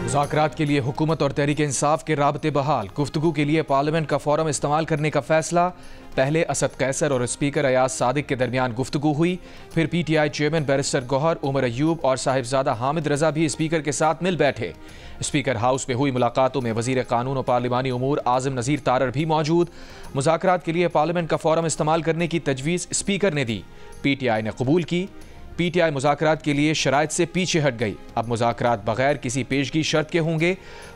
मुज़ाकरात के लिए हुकूमत और तहरीक इंसाफ के राबते बहाल। गुफ्तगू के लिए पार्लियामेंट का फोरम इस्तेमाल करने का फैसला। पहले असद कैसर और स्पीकर अयाज सादिक के दरमियान गुफ्तगू हुई। फिर PTI chairman barrister Gohar, Umar Ayub और साहिबजादा हामिद रजा भी स्पीकर के साथ मिल बैठे। स्पीकर हाउस में हुई मुलाकातों में वजीर कानून और पार्लिमानी उमूर आज़म नज़ीर तारर भी मौजूद। मुज़ाकरात के लिए पार्लियामेंट का फोरम इस्तेमाल करने की तजवीज़ स्पीकर ने दी, PTI ने कबूल की। PTI मुज़ाकरात के लिए शराइत से पीछे हट गई। अब मुज़ाकरात बगैर किसी पेशगी शर्त के होंगे।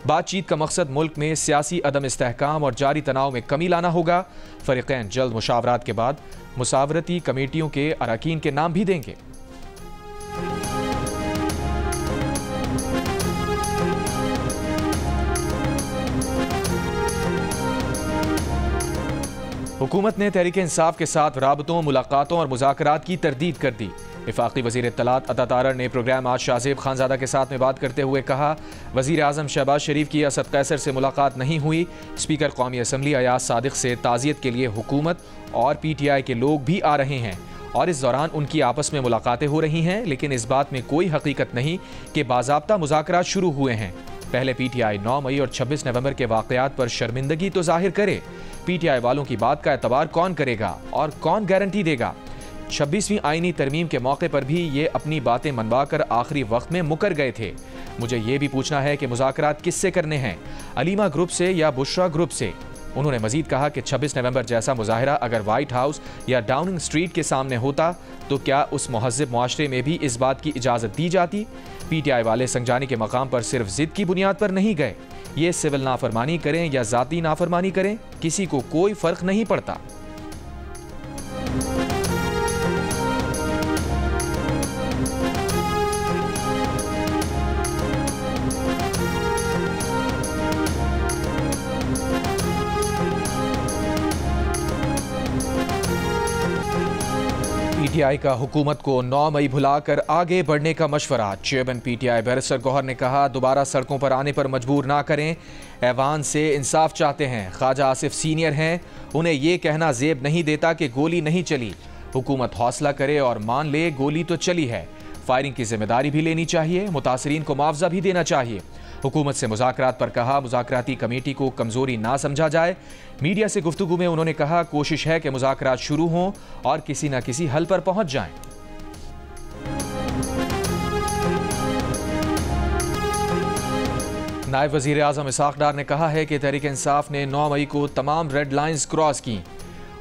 बातचीत का मकसद मुल्क में सियासी अदम इस्तेहकाम और जारी तनाव में कमी लाना होगा। फ़रीक़ैन जल्द मुशावरात के बाद मुसावरती कमेटियों के अरकान के नाम भी देंगे। हुकूमत ने तहरीक इंसाफ के साथ राबतों, मुलाकातों और मुज़ाकरात की तरदीद कर दी। वफाकी वज़ीर इत्तलात अता तारर ने प्रोग्राम आज शाहज़ेब खानज़ादा के साथ में बात करते हुए कहा, वज़ीर आज़म शहबाज शरीफ की असद कैसर से मुलाकात नहीं हुई। स्पीकर कौमी असम्बली अयाज सादिक से ताज़ियत के लिए हुकूमत और PTI के लोग भी आ रहे हैं और इस दौरान उनकी आपस में मुलाकातें हो रही हैं, लेकिन इस बात में कोई हकीकत नहीं कि बाज़ाब्ता मुज़ाकरात शुरू हुए हैं। पहले PTI 9 मई और 26 नवंबर के वाक़यात पर शर्मिंदगी तो जाहिर करे। PTI वालों की बात का एतबार कौन करेगा और कौन गारंटी देगा? 26वीं आईनी तरमीम के मौके पर भी ये अपनी बातें मनवा कर आखिरी वक्त में मुकर गए थे। मुझे ये भी पूछना है कि मुज़ाकरात किससे करने हैं, अलीमा ग्रुप से या बुशरा ग्रुप से? उन्होंने मजीद कहा कि 26 नवंबर जैसा मुजाहरा अगर वाइट हाउस या डाउनिंग स्ट्रीट के सामने होता तो क्या उस महज़्ज़ब मुआशरे में भी इस बात की इजाज़त दी जाती? PTI वाले संजानी के मकाम पर सिर्फ जिद की बुनियाद पर नहीं गए। ये सिविल नाफरमानी करें या ज़ाती नाफरमानी करें, किसी को कोई फ़र्क नहीं पड़ता। PTI का हुकूमत को 9 मई भुलाकर आगे बढ़ने का मशवरा। चेयरमैन PTI बैरिस्टर गौहर ने कहा, दोबारा सड़कों पर आने पर मजबूर ना करें। ऐवान से इंसाफ चाहते हैं। ख्वाजा आसिफ सीनियर हैं, उन्हें यह कहना जेब नहीं देता कि गोली नहीं चली। हुकूमत हौसला करे और मान ले गोली तो चली है। फायरिंग की जिम्मेदारी भी लेनी चाहिए, मुतासरीन को मुआवजा भी देना चाहिए। हुकूमत से मुज़ाकरात पर कहा, मुज़ाकराती कमेटी को कमज़ोरी ना समझा जाए। मीडिया से गुफ्तगू में उन्होंने कहा, कोशिश है कि मुज़ाकरात शुरू हों और किसी न किसी हल पर पहुंच जाएं। नायब वज़ीर आज़म इसहाक़ डार ने कहा है कि तहरीक इंसाफ ने 9 मई को तमाम रेड लाइन्स क्रॉस की।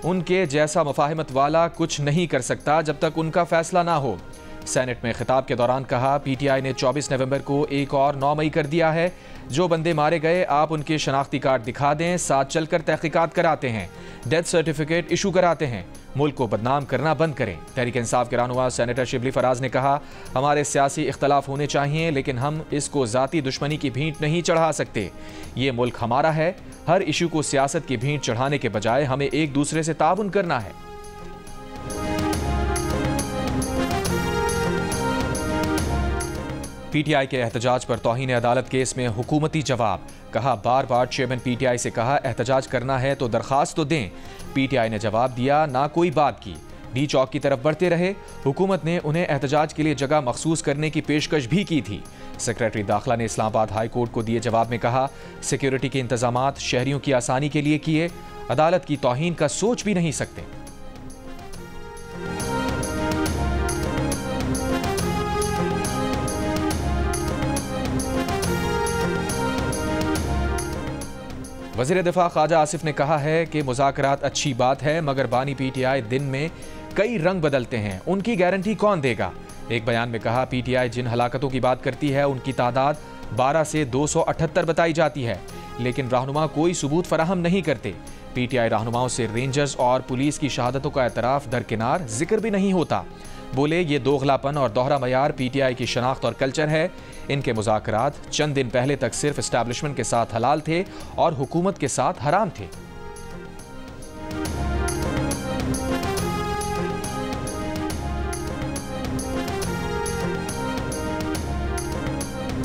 उनके जैसा मुफाहमत वाला कुछ नहीं कर सकता जब तक उनका फैसला ना हो। सेनेट में खिताब के दौरान कहा, PTI ने 24 नवंबर को एक और 9 मई कर दिया है। जो बंदे मारे गए आप उनके शनाख्ती कार्ड दिखा दें, साथ चलकर तहकीकात कराते हैं, डेथ सर्टिफिकेट इशू कराते हैं। मुल्क को बदनाम करना बंद करें। तहरीक इंसाफ के रहनुमा सेनेटर शिबली फराज ने कहा, हमारे सियासी इख्तलाफ होने चाहिए लेकिन हम इसको ज़ाती दुश्मनी की भींट नहीं चढ़ा सकते। ये मुल्क हमारा है। हर इशू को सियासत की भींट चढ़ाने के बजाय हमें एक दूसरे से ताउन करना है। PTI के एहतजाज पर तौहीन अदालत केस में हुकूमती जवाब। कहा, बार बार चेयरमैन PTI से कहा एहतजाज करना है तो दरखास्त तो दें। PTI ने जवाब दिया, ना कोई बात की। डी चौक की तरफ बढ़ते रहे। हुकूमत ने उन्हें एहतजाज के लिए जगह मखसूस करने की पेशकश भी की थी। सेक्रेटरी दाखिला ने इस्लामाबाद हाई कोर्ट को दिए जवाब में कहा, सिक्योरिटी के इंतजामात शहरियों की आसानी के लिए किए, अदालत की तौहीन का सोच भी नहीं सकते। वज़ीर दिफा ख्वाजा आसिफ ने कहा है कि मुज़ाकरात अच्छी बात है मगर बानी PTI दिन में कई रंग बदलते हैं, उनकी गारंटी कौन देगा? एक बयान में कहा, PTI जिन हलाकतों की बात करती है उनकी तादाद 12 से 278 बताई जाती है, लेकिन रहनुमा कोई सबूत फराहम नहीं करते। PTI रहनुमाओं से रेंजर्स और पुलिस की शहादतों का एतराफ़ दरकिनार जिक्र भी नहीं होता। बोले, ये दोगलापन और दोहरा मयार PTI की शनाख्त और कल्चर है। इनके मुज़ाकरात चंद दिन पहले तक सिर्फ एस्टैब्लिशमेंट के साथ हलाल थे और हुकूमत के साथ हराम थे।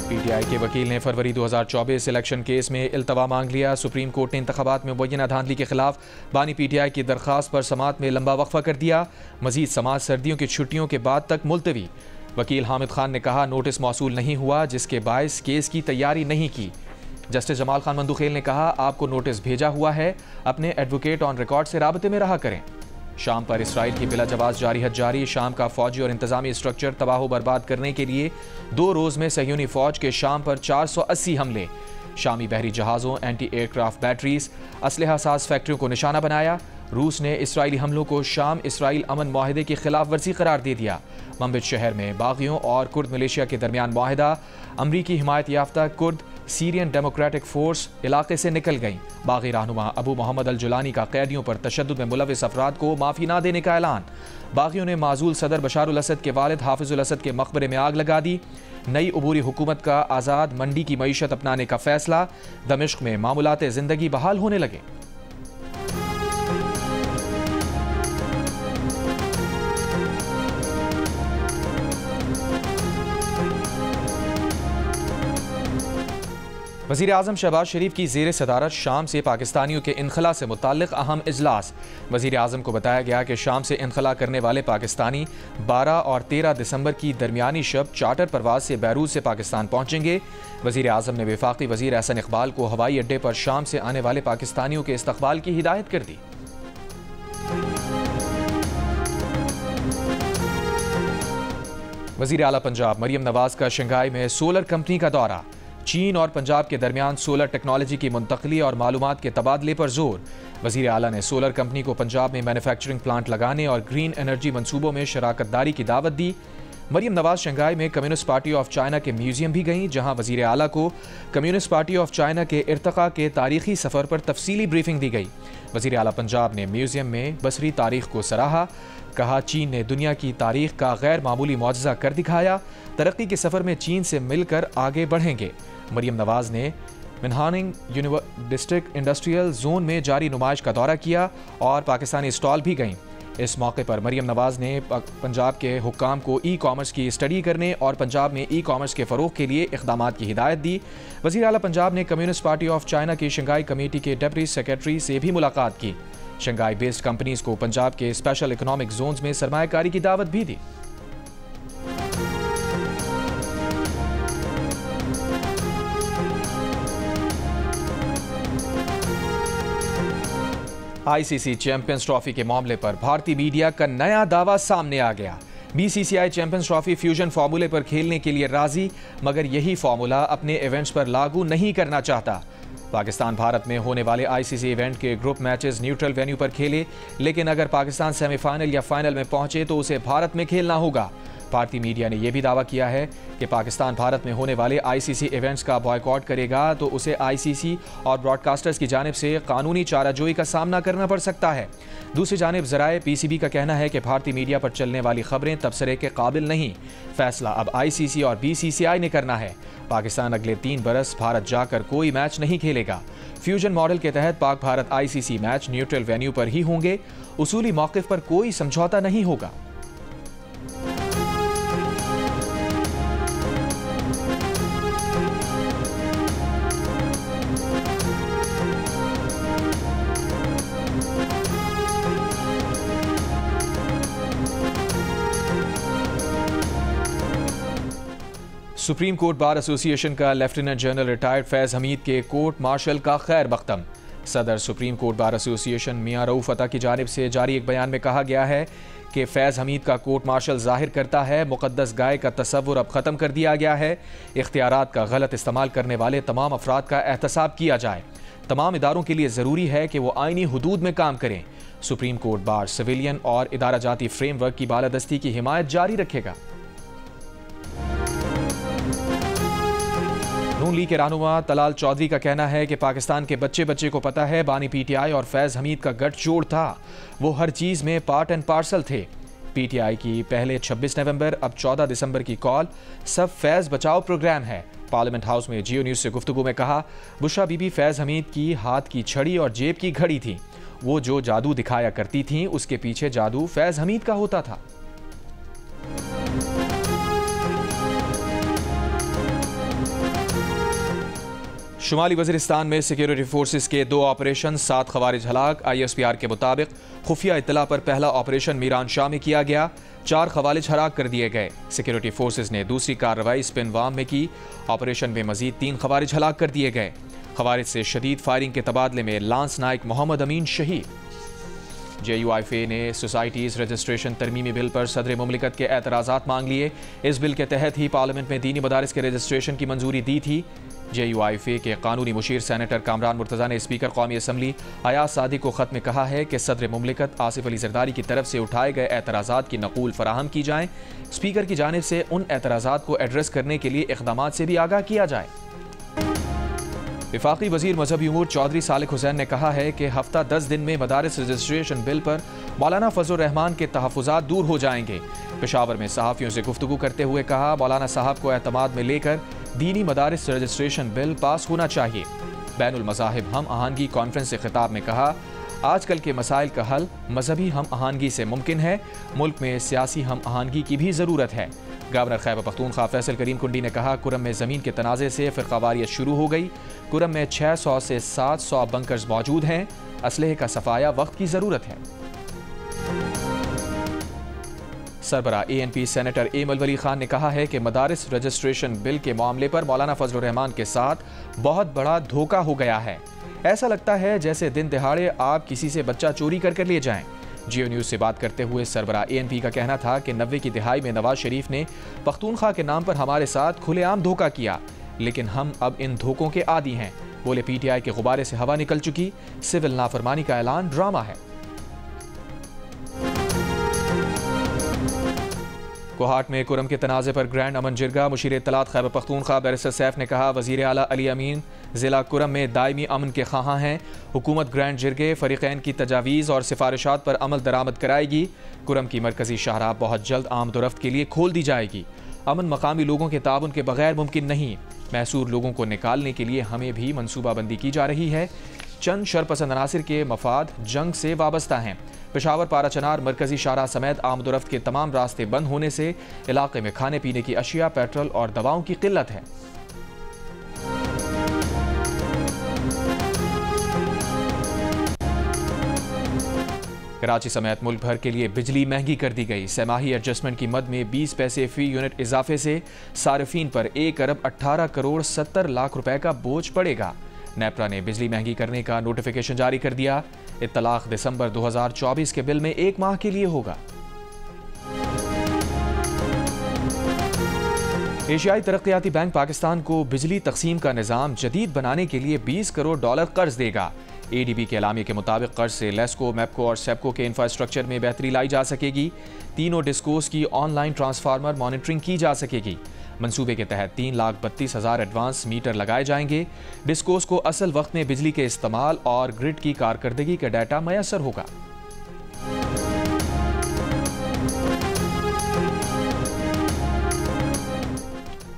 PTI के वकील ने फरवरी 2024 इलेक्शन केस में इल्तवा मांग लिया। सुप्रीम कोर्ट ने इंतखाबात में मुबैना धांधली के खिलाफ बानी PTI की दरख्वास्त पर समाअत में लंबा वक्फा कर दिया। मजीद समाअत सर्दियों की छुट्टियों के बाद तक मुलतवी। वकील हामिद खान ने कहा, नोटिस मौसूल नहीं हुआ, जिसके बायस केस की तैयारी नहीं की। जस्टिस जमाल खान मंदुखेल ने कहा, आपको नोटिस भेजा हुआ है, अपने एडवोकेट ऑन रिकॉर्ड से राबते में रहा करें। शाम पर इसराइल की बिला जवाज जारहियत जारी। शाम का फौजी और इंतजामी स्ट्रक्चर तबाह बर्बाद करने के लिए 2 रोज में सहयूनी फौज के शाम पर 480 हमले। शामी बहरी जहाज़ों, एंटी एयरक्राफ्ट बैटरीज, असलहा साज फैक्ट्रियों को निशाना बनाया। रूस ने इसराइली हमलों को शाम इसराइल अमन माहिदे की खिलाफ वर्जी करार दे दिया। मंबिज शहर में बागियों और कुर्द मिलिशिया के दरमियान माहिदा। अमरीकी हिमायत याफ्ता कुर्द सीरियन डेमोक्रेटिक फोर्स इलाके से निकल गई। बागी रहनुमा अबू मोहम्मद अल जुलानी का कैदियों पर तशद्दुद में मुलविस अफराद को माफ़ी ना देने का ऐलान। बागियों ने माजूल सदर बशार उल असद के वालिद हाफिज उल असद के मकबरे में आग लगा दी। नई अबूरी हुकूमत का आज़ाद मंडी की मईशत अपनाने का फैसला। दमिश्क में मामूलात ज़िंदगी बहाल होने लगे। वज़ीर आज़म शहबाज शरीफ की ज़ेर सदारत शाम से पाकिस्तानियों के इनखला से मुताल्लिक़ अहम इजलास। वज़ीर आज़म को बताया गया कि शाम से इनखला करने वाले पाकिस्तानी 12 और 13 दिसंबर की दरमियानी शब चार्टर परवाज से बैरूत से पाकिस्तान पहुँचेंगे। वज़ीर आज़म ने वफाकी वज़ीर एहसन इकबाल को हवाई अड्डे पर शाम से आने वाले पाकिस्तानियों के इस्तक़बाल की हिदायत कर दी। वज़ीर आला पंजाब मरियम नवाज का शंघाई में सोलर कंपनी का दौरा। चीन और पंजाब के दरमियान सोलर टेक्नोलॉजी की मुंतकली और मालूमात के तबादले पर जोर। वज़ीर आला ने सोलर कंपनी को पंजाब में मैन्युफैक्चरिंग प्लांट लगाने और ग्रीन एनर्जी मंसूबों में शराकत दारी की दावत दी। मरियम नवाज शंघाई में कम्युनिस्ट पार्टी ऑफ चाइना के म्यूजियम भी गईं, जहां वज़ीर आला को कम्युनिस्ट पार्टी ऑफ चाइना के इर्तका के तारीखी सफ़र पर तफसीली ब्रीफिंग दी गई। वज़ीर आला पंजाब ने म्यूजियम में बसरी तारीख को सराहा। कहा, चीन ने दुनिया की तारीख का गैर मामूली मौजज़ा कर दिखाया। तरक्की के सफ़र में चीन से मिलकर आगे बढ़ेंगे। मरियम नवाज ने मिनहानिंग डिस्ट्रिक्ट इंडस्ट्रियल जोन में जारी नुमाइश का दौरा किया और पाकिस्तानी स्टॉल भी गईं। इस मौके पर मरियम नवाज ने पंजाब के हुक्काम को ई कॉमर्स की स्टडी करने और पंजाब में ई कॉमर्स के फ़रोग़ के लिए इक़दामात की हिदायत दी। वज़ीर आला पंजाब ने कम्युनिस्ट पार्टी ऑफ चाइना की शंघाई कमेटी के डिप्टी सेक्रेटरी से भी मुलाकात की। शंघाई बेस्ड कंपनीज को पंजाब के स्पेशल इकोनॉमिक जोन्स में सरमायाकारी की दावत भी दी। आईसीसी चैंपियंस ट्रॉफी के मामले पर भारतीय मीडिया का नया दावा सामने आ गया। बीसीसीआई चैंपियंस ट्रॉफी फ्यूजन फार्मूले पर खेलने के लिए राजी, मगर यही फार्मूला अपने इवेंट्स पर लागू नहीं करना चाहता। पाकिस्तान भारत में होने वाले आईसीसी इवेंट के ग्रुप मैचेस न्यूट्रल वेन्यू पर खेले, लेकिन अगर पाकिस्तान सेमीफाइनल या फाइनल में पहुंचे तो उसे भारत में खेलना होगा। भारतीय मीडिया ने यह भी दावा किया है कि पाकिस्तान भारत में होने वाले आईसीसी इवेंट्स का बॉयकॉट करेगा तो उसे आईसीसी और ब्रॉडकास्टर्स की जानिब से कानूनी चाराजोई का सामना करना पड़ सकता है। दूसरी जानिब ज़राए पीसीबी का कहना है कि भारतीय मीडिया पर चलने वाली खबरें तबसरे के काबिल नहीं। फैसला अब आईसीसी और बीसीसीआई ने करना है। पाकिस्तान अगले 3 बरस भारत जाकर कोई मैच नहीं खेलेगा। फ्यूजन मॉडल के तहत Pak Bharat ICC match neutral venue पर ही होंगे। उसूली मौक़िफ़ पर कोई समझौता नहीं होगा। सुप्रीम कोर्ट बार एसोसिएशन का लेफ्टिनेंट जनरल रिटायर्ड फैज़ हमीद के कोर्ट मार्शल का खैर मकदम। सदर सुप्रीम कोर्ट बार एसोसिएशन मियां रऊफ अता की जानिब से जारी एक बयान में कहा गया है कि फैज़ हमीद का कोर्ट मार्शल जाहिर करता है मुक़द्दस गाय का तसव्वुर अब ख़त्म कर दिया गया है। इख्तियारात का गलत इस्तेमाल करने वाले तमाम अफराद का एहतसाब किया जाए। तमाम इदारों के लिए ज़रूरी है कि वो आइनी हुदूद में काम करें। सुप्रीम कोर्ट बार सिविलियन और इदारा जाती फ्रेमवर्क की बालादस्ती की हिमायत जारी रखेगा। नून लीग के रहनुमा तलाल चौधरी का कहना है कि पाकिस्तान के बच्चे बच्चे को पता है बानी पीटीआई और फैज़ हमीद का गठजोड़ था। वो हर चीज़ में पार्ट एंड पार्सल थे। पीटीआई की पहले 26 नवंबर अब 14 दिसंबर की कॉल सब फैज़ बचाओ प्रोग्राम है। पार्लियामेंट हाउस में जियो न्यूज़ से गुफ्तगू में कहा, बुशरा बीबी फैज़ हमीद की हाथ की छड़ी और जेब की घड़ी थी। वो जो जादू दिखाया करती थी उसके पीछे जादू फैज़ हमीद का होता था। शुमाली वज़ीरिस्तान में सिक्योरिटी फोर्सेस के 2 ऑपरेशन, 7 खवारिज हलाक। ISPR के मुताबिक खुफिया इत्तला पर पहला ऑपरेशन मीरान शाह में किया गया, 4 खवारिज हलाक कर दिए गए। सिक्योरिटी फोर्सेस ने दूसरी कार्रवाई स्पिनवाम में की। ऑपरेशन में मजीद 3 खवारिज हलाक कर दिए गए। खवारिज से शदीद फायरिंग के तबादले में लांस नाइक मोहम्मद अमीन शहीद। JUIFA ने सोसाइटीज़ रजिस्ट्रेशन तरमीमी बिल पर सदर मुमलिकत के एतराज़ात मांग लिए। इस बिल के तहत ही पार्लियामेंट में दीनी मदारिस के रजिस्ट्रेशन की मंजूरी दी थी। JUIFA के कानूनी मुशीर सेनेटर कामरान मुर्तज़ा ने स्पीकर कौमी असम्बली अयाज सादिक को ख़त में कहा है कि सदर मुमलिकत आसिफ अली जरदारी की तरफ से उठाए गए एतराज़ात की नकूल फराहम की जाए। स्पीकर की जानिब से उन एतराज़ात को एड्रेस करने के लिए इक़दामात से भी आगाह किया जाए। वफाकी वज़ीर मजहबी उमूर चौधरी सालिक हुसैन ने कहा है कि हफ्ता 10 दिन में मदारिस रजिस्ट्रेशन बिल पर मौलाना फजलुर रहमान के तहफ़्फ़ुज़ात दूर हो जाएंगे। पेशावर में सहाफ़ियों से गुफ्तगू करते हुए कहा, मौलाना साहब को एतमाद में लेकर दीनी मदारिस रजिस्ट्रेशन बिल पास होना चाहिए। बैनुल मज़ाहिब हम आहंगी कॉन्फ्रेंस से खिताब में कहा, आजकल के मसाइल का हल मजहबी हम आहंगी से मुमकिन है। मुल्क में सियासी हम आहंगी की भी ज़रूरत है। गवर्नर खैबर पख्तूनख्वा फैसल करीम कुंडी ने कहा, कुरम में ज़मीन के तनाज़े से फ़िरक़ावारियत शुरू हो गई। कुरम में 600 से 700 बंकर्स मौजूद हैं। असलहे का सफाया वक्त की ज़रूरत है। सरबरा ANP सेनेटर एमल वली खान ने कहा है कि मदारिस रजिस्ट्रेशन बिल के मामले पर मौलाना फजलुर रहमान के साथ बहुत बड़ा धोखा हो गया है। ऐसा लगता है जैसे दिन दिहाड़े आप किसी से बच्चा चोरी कर ले जाएं। जियो न्यूज़ से बात करते हुए सरबरा ANP का कहना था कि 90 की दिहाई में नवाज शरीफ ने पख्तूनख्वा के नाम पर हमारे साथ खुलेआम धोखा किया, लेकिन हम अब इन धोखों के आदी हैं। बोले, PTI के गुब्बारे से हवा निकल चुकी, सिविल नाफरमानी का ऐलान ड्रामा है। कोहाट में कुरम के तनाज़े पर ग्रैंड अमन जिरगा। मुशीर इत्तलात खैबर पख्तूनख्वा बैरिस्टर सैफ ने कहा, वज़ीर आला अली अमीन ज़िला कुरम में दायमी अमन के ख़्वाहां हैं। हुकूमत ग्रैंड जिरगे फ़रीक़ैन की तजावीज़ और सिफारिशात पर अमल दरामद कराएगी। कुरम की मरकज़ी शाहराह बहुत जल्द आमदोरफ्त के लिए खोल दी जाएगी। अमन मकामी लोगों के ताउन के बगैर मुमकिन नहीं। महसूर लोगों को निकालने के लिए हमें भी मनसूबाबंदी की जा रही है। चंद शरपसंद अनासिर के मफाद जंग से वाबस्ता हैं। पेशावर पाराचनार मरकजी शाहराह समेत आमदोरफ्त के तमाम रास्ते बंद होने से इलाके में खाने पीने की अशिया, पेट्रोल और दवाओं की किल्लत है। कराची समेत मुल्क भर के लिए बिजली महंगी कर दी गई। सहमाही एडजस्टमेंट की मद में 20 पैसे फी यूनिट इजाफे से सार्फिन पर 1 अरब 18 करोड़ 70 लाख रुपए का बोझ पड़ेगा। नेपरा ने बिजली महंगी करने का नोटिफिकेशन जारी कर दिया। इत्तलाक दिसंबर 2024 के बिल में 1 माह के लिए होगा। एशियाई तरक्याती बैंक पाकिस्तान को बिजली तकसीम का निज़ाम जदीद बनाने के लिए $20 करोड़ कर्ज देगा। ADB के एलामिया के मुताबिक कर्ज से लेस्को, मैपको और सेपको के इंफ्रास्ट्रक्चर में बेहतरी लाई जा सकेगी। तीनों डिस्कोस की ऑनलाइन ट्रांसफार्मर मॉनिटरिंग की जा सकेगी। मंसूबे के तहत 3,32,000 एडवांस मीटर लगाए जाएंगे। डिस्कोस को असल वक्त में बिजली के इस्तेमाल और ग्रिड की कारकर्दगी का डाटा मैसर होगा।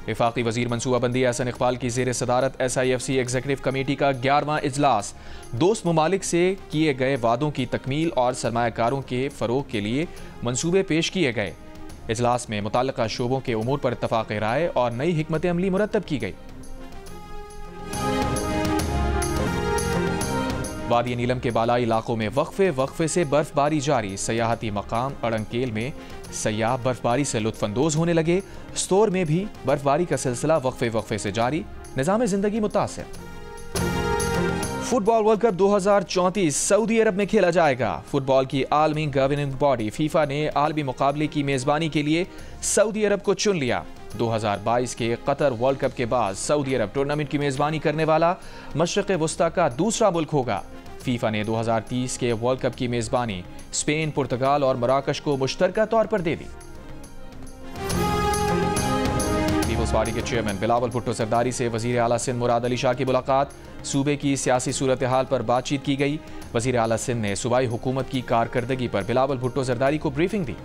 वफाकी वजीर मनसूबाबंदी एहसन इकबाल की ज़ेर सदारत SIFC एग्जीक्यूटिव कमेटी का 11वां इजलास। दोस्त ममालिक से किए गए वादों की तकमील और सरमायाकारों के फ़रोग के लिए मंसूबे पेश किए गए। इजलास में मुताल्लिका शोबों के उमूर पर इत्तफाक़ राय और नई हिकमत अमली मुरतब की गई। वादी नीलम के बालाई इलाकों में वक्फे से बर्फबारी जारी। सयाहती मकाम अड़ंकेल में सयाह बर्फबारी से लुत्फानंदोज होने लगे। स्तोर में भी बर्फबारी का सिलसिला वक्फे से जारी। निज़ाम जिंदगी मुतासिर। फुटबॉल वर्ल्ड कप 2034 सऊदी अरब में खेला जाएगा। फुटबॉल की आलमी गवर्निंग बॉडी फीफा ने आलमी मुकाबले की मेज़बानी के लिए सऊदी अरब को चुन लिया। 2022 के कतर वर्ल्ड कप के बाद सऊदी अरब टूर्नामेंट की मेज़बानी करने वाला मशरिक़ वस्ता का दूसरा मुल्क होगा। फीफा ने 2030 के वर्ल्ड कप की मेज़बानी स्पेन, पुर्तगाल और मराकश को मुश्तरका तौर पर दे दी। पीपल्स पार्टी के चेयरमैन बिलावल भुट्टो सरदारी से वज़ीर आला सिंध मुराद अली शाह की मुलाकात। सूबे की सियासी सूरत हाल पर बातचीत की गई। वज़ीर आला सिंध ने सूबाई हुकूमत की कारकर्दगी पर बिलावल भुट्टो सरदारी को ब्रीफिंग दी।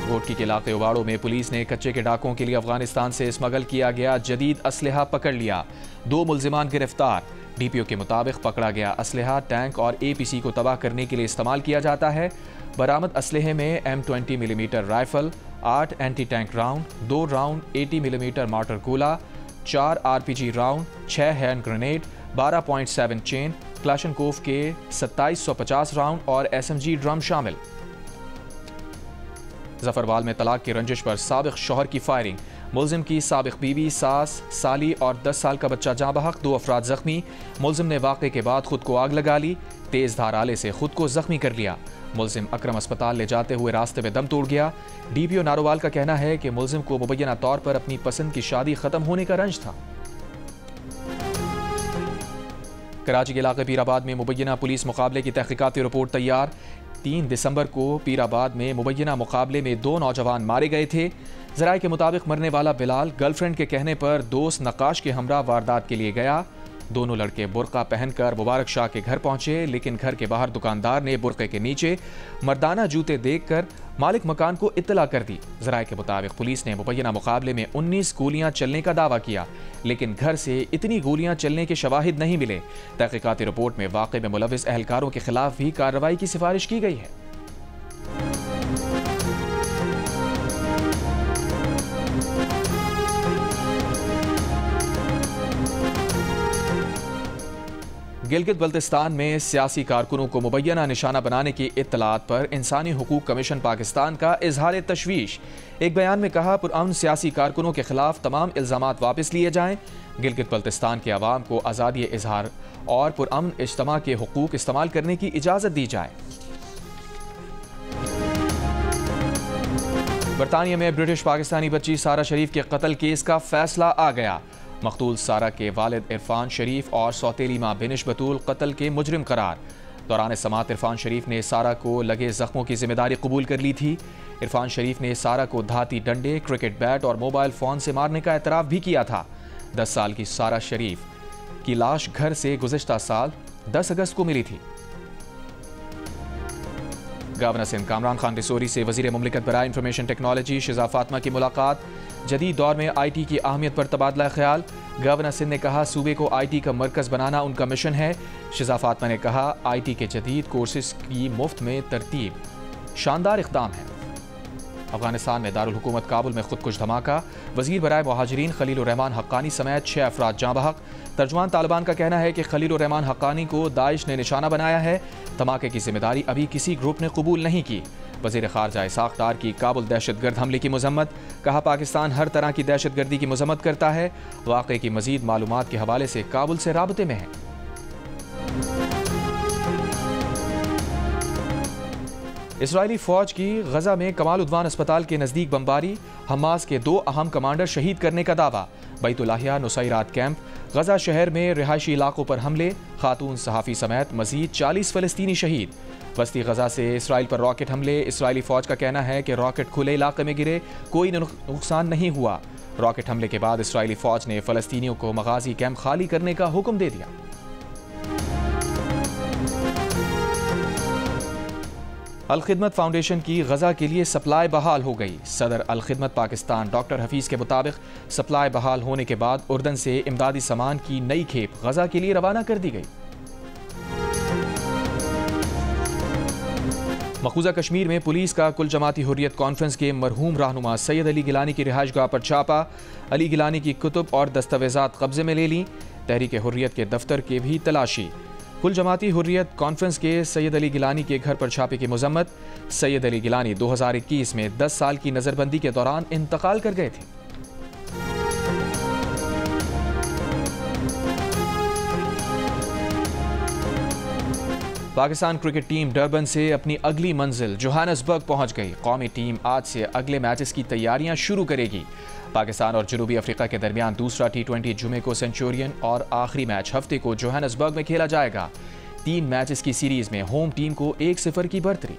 घोटकी के इलाके उबाड़ो में पुलिस ने कच्चे के डाकों के लिए अफगानिस्तान से स्मगल किया गया जदीद असलहा पकड़ लिया। 2 मुल्जिमान गिरफ्तार। DPO के मुताबिक पकड़ा गया असलहा टैंक और APC को तबाह करने के लिए इस्तेमाल किया जाता है। बरामद असलहे में M20 millimetre rifle, 8 anti tank round, 2 round 80 millimetre martyr गोला, 4 RPG round, 6 hand grenade, 12.7 chain, Kalashnikov के 2750 राउंड और SMG ड्रम शामिल। जफरवाल में तलाक की रंजिश पर साबिक शौहर की फायरिंग, मुलजिम की साबिक बीवी, सास, साली और 10 साल का बच्चा जाँ बहक, 2 अफराद जख्मी। मुलजिम ने वाक़े के बाद खुद को आग लगा ली, तेज धार आले से खुद को जख्मी कर लिया। मुलजिम अकरम अस्पताल ले जाते हुए रास्ते में दम तोड़ गया। DPO नारोवाल का कहना है कि मुलजिम को मुबैना तौर पर अपनी पसंद की शादी खत्म होने का रंज था। कराची के इलाके पीराबाद में मुबैना पुलिस मुकाबले की तहकीकाती रिपोर्ट तैयार। 3 दिसंबर को पीराबाद में मुबैना मुकाबले में 2 नौजवान मारे गए थे। ज़राए के मुताबिक मरने वाला बिलाल गर्लफ्रेंड के कहने पर दोस्त नक्काश के हमरा वारदात के लिए गया। दोनों लड़के बुर्का पहनकर मुबारक शाह के घर पहुंचे, लेकिन घर के बाहर दुकानदार ने बुर्के के नीचे मर्दाना जूते देखकर मालिक मकान को इत्तला कर दी। ज़राए के मुताबिक पुलिस ने मुबैना मुकाबले में 19 गोलियां चलने का दावा किया, लेकिन घर से इतनी गोलियां चलने के शवाहिद नहीं मिले। तहकीकाती रिपोर्ट में वाक़े में मुलविस अहलकारों के खिलाफ भी कार्रवाई की सिफारिश की गई है। गिलगित बल्तिस्तान में सियासी कारकुनों को मुबैना निशाना बनाने की इत्तलात पर इंसानी हुकूक कमीशन पाकिस्तान का इजहार तशवीश। एक बयान में कहा, पुरअमन सियासी कारकुनों के खिलाफ तमाम इल्जामात वापस लिए जाएं। गिलगित बल्तिस्तान के अवाम को आज़ादी इजहार और पुरअमन इज्तिमा के हुकूक इस्तेमाल करने की इजाज़त दी जाए। बरतानिया में ब्रिटिश पाकिस्तानी बच्ची सारा शरीफ के कत्ल केस का फैसला आ गया। मकतूल सारा के वालिद इरफान शरीफ और सौतेली मां बिनिश बतूल कत्ल के मुजरिम करार। दौरान समात इरफान शरीफ ने सारा को लगे जख्मों की जिम्मेदारी कबूल कर ली थी। इरफान शरीफ ने सारा को धाती डंडे, क्रिकेट बैट और मोबाइल फ़ोन से मारने का एतराफ़ भी किया था। 10 साल की सारा शरीफ की लाश घर से गुज़िश्ता साल 10 अगस्त को मिली थी। गवर्नर सिंध कामरान खान रिसोरी से वज़ीर मुमलिकत बराए इंफॉर्मेशन टेक्नोलॉजी शिजा फातिमा की मुलाकात। जदीद दौर में IT की अहमियत पर तबादला ख्याल। गवर्नर सिंध ने कहा, सूबे को IT का मरकज़ बनाना उनका मिशन है। शिजा फातिमा ने कहा, IT के जदीद कोर्सेज की मुफ्त में तरतीब शानदार इक़दाम है। अफगानिस्तान में दारुल हुकूमत काबुल में खुदकुश धमाका। वज़ीर बराए मुहाजिरीन खलीलुर रहमान हक्कानी समेत 6 अफराद जाँ बहक। तर्जुमान तालिबान का कहना है कि खलीलुर रहमान हक्कानी को दाइश ने निशाना बनाया है। धमाके की जिम्मेदारी अभी किसी ग्रुप ने कबूल नहीं की। वज़ीर ख़ारजा इसाक़ डार की काबुल दहशतगर्द हमले की मज़म्मत। कहा, पाकिस्तान हर तरह की दहशतगर्दी की मज़म्मत करता है। वाक़े की मज़ीद मालूमात के हवाले से काबुल से राबते में है। इसराइली फ़ौज की गजा में कमाल उद्वान अस्पताल के नज़दीक बमबारी। हमास के 2 अहम कमांडर शहीद करने का दावा। बैतुल्लाहिया नुसैरात कैंप। गजा शहर में रिहायशी इलाकों पर हमले। खातून सहाफ़ी समेत मज़ीद 40 फ़लस्तीनी शहीद। वस्ती गजा से इसराइल पर रॉकेट हमले। इसराइली फ़ौज का कहना है कि रॉकेट खुले इलाके में गिरे, कोई नुकसान नहीं हुआ। रॉकेट हमले के बाद इसराइली फ़ौज ने फ़लस्तीनियों को मगाज़ी कैंप खाली करने का हुक्म दे दिया। अल-खिदमत फाउंडेशन की गजा के लिए सप्लाई बहाल हो गई। सदर अल-खिदमत पाकिस्तान डॉक्टर हफीज़ के मुताबिक सप्लाई बहाल होने के बाद उर्दन से इमदादी सामान की नई खेप गजा के लिए रवाना कर दी गई। मकबूजा कश्मीर में पुलिस का कुल जमाती हुर्रियत कॉन्फ्रेंस के मरहूम रहनुमा सैयद अली गिलानी की रिहाइशगाह पर छापा। अली गिलानी की कुतुब और दस्तावेजात कब्जे में ले लीं। तहरीक हुर्रियत के दफ्तर के भी तलाशी। कुल जमाती हुर्रियत कॉन्फ्रेंस के सैयद अली गिलानी के घर पर छापे की मजम्मत। सैयद अली गिलानी 2021 में 10 साल की नज़रबंदी के दौरान इंतकाल कर गए थे। पाकिस्तान क्रिकेट टीम डरबन से अपनी अगली मंजिल जोहानसबर्ग पहुंच गई। कौमी टीम आज से अगले मैचेस की तैयारियां शुरू करेगी। पाकिस्तान और जनूबी अफ्रीका के दरमियान दूसरा T20 जुमे को सेंचुरियन और आखिरी मैच हफ्ते को जोहानसबर्ग में खेला जाएगा। 3 मैचेस की सीरीज में होम टीम को 1-0 की बढ़तरी।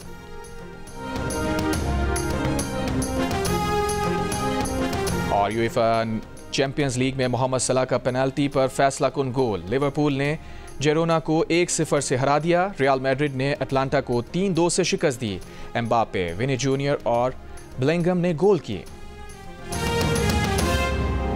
और यूएफा चैंपियंस लीग में मोहम्मद सलाह का पेनल्टी पर फैसला कुन गोल। लिवरपूल ने जेरोना को 1-0 से हरा दिया। रियल मैड्रिड ने अटलांटा को 3-2 से शिकस्त दी। एम्बापे, विनी जूनियर और बेलिंगम ने गोल किए।